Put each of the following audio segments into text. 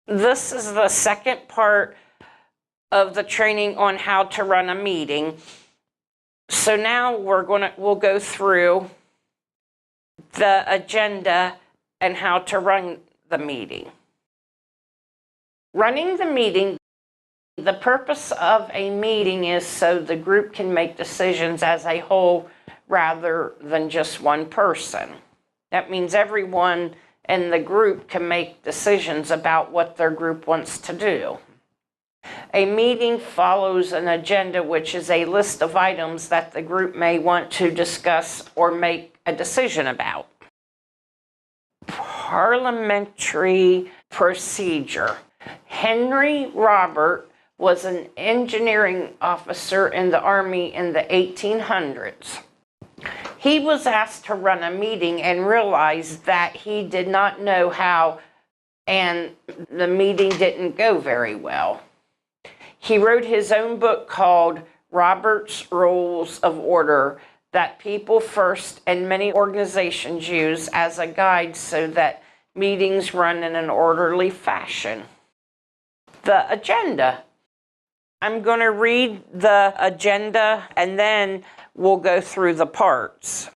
This is the second part of the training on how to run a meeting. So now we'll go through the agenda and how to run the meeting. Running the meeting, the purpose of a meeting is so the group can make decisions as a whole rather than just one person. That means everyone in the group can make decisions about what their group wants to do. A meeting follows an agenda, which is a list of items that the group may want to discuss or make a decision about. Parliamentary procedure. Henry Robert was an engineering officer in the Army in the 1800s. He was asked to run a meeting and realized that he did not know how, and the meeting didn't go very well. He wrote his own book called Robert's Rules of Order that People First and many organizations use as a guide so that meetings run in an orderly fashion. The agenda. I'm going to read the agenda and then we'll go through the parts.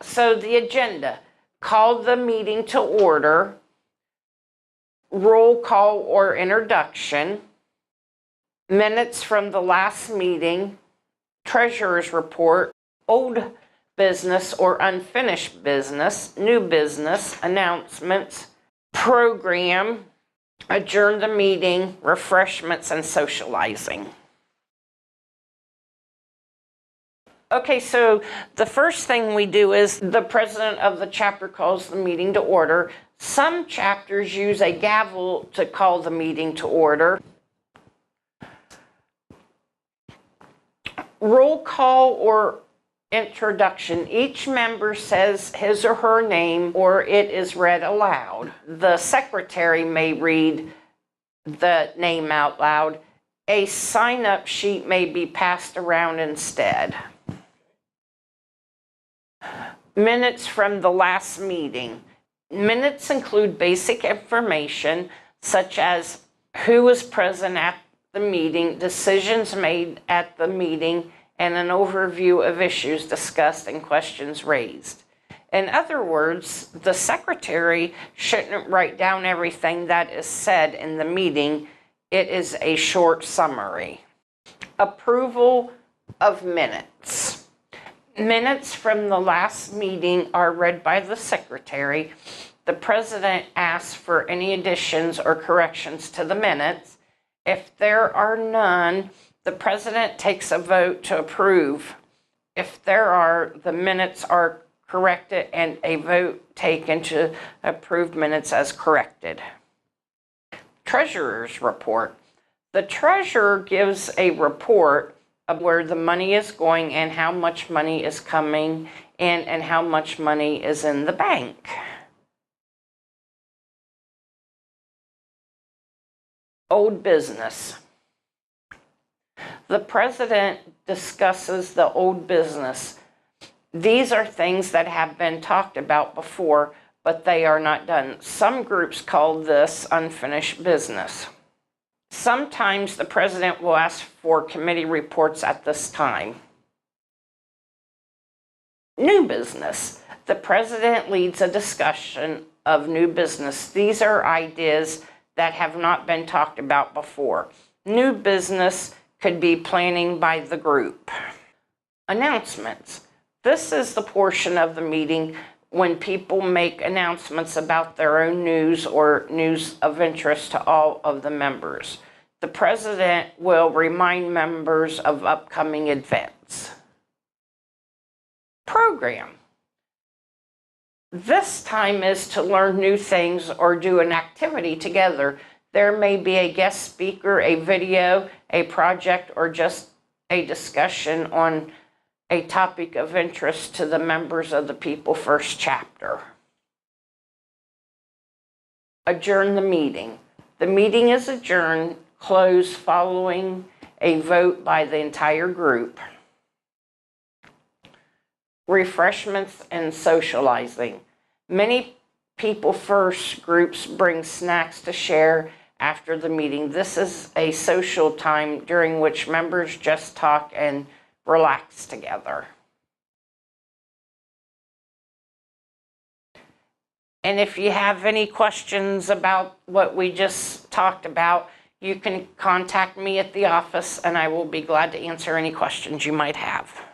So the agenda: call the meeting to order, roll call or introduction, minutes from the last meeting, treasurer's report, old business or unfinished business, new business, announcements, program, adjourn the meeting, refreshments, and socializing. Okay, so the first thing we do is the president of the chapter calls the meeting to order. Some chapters use a gavel to call the meeting to order. Roll call or introduction. Each member says his or her name or it is read aloud. The secretary may read the name out loud. A sign-up sheet may be passed around instead. Minutes from the last meeting. Minutes include basic information such as who was present at the meeting, decisions made at the meeting, and an overview of issues discussed and questions raised. In other words, the secretary shouldn't write down everything that is said in the meeting. It is a short summary. Approval of minutes. Minutes from the last meeting are read by the secretary. The president asks for any additions or corrections to the minutes. If there are none, the president takes a vote to approve. If there are, the minutes are corrected and a vote taken to approve minutes as corrected. Treasurer's report. The treasurer gives a report of where the money is going and how much money is coming in and how much money is in the bank. Old business. The president discusses the old business. These are things that have been talked about before, but they are not done. Some groups call this unfinished business. Sometimes the president will ask for committee reports at this time. New business. The president leads a discussion of new business. These are ideas that have not been talked about before. New business could be planning by the group. Announcements. This is the portion of the meeting when people make announcements about their own news or news of interest to all of the members. The president will remind members of upcoming events. Program. This time is to learn new things or do an activity together. There may be a guest speaker, a video, a project, or just a discussion on a topic of interest to the members of the People First chapter. Adjourn the meeting. The meeting is adjourned, closed following a vote by the entire group. Refreshments and socializing. Many People First groups bring snacks to share after the meeting. This is a social time during which members just talk and relax together. And if you have any questions about what we just talked about, you can contact me at the office and I will be glad to answer any questions you might have.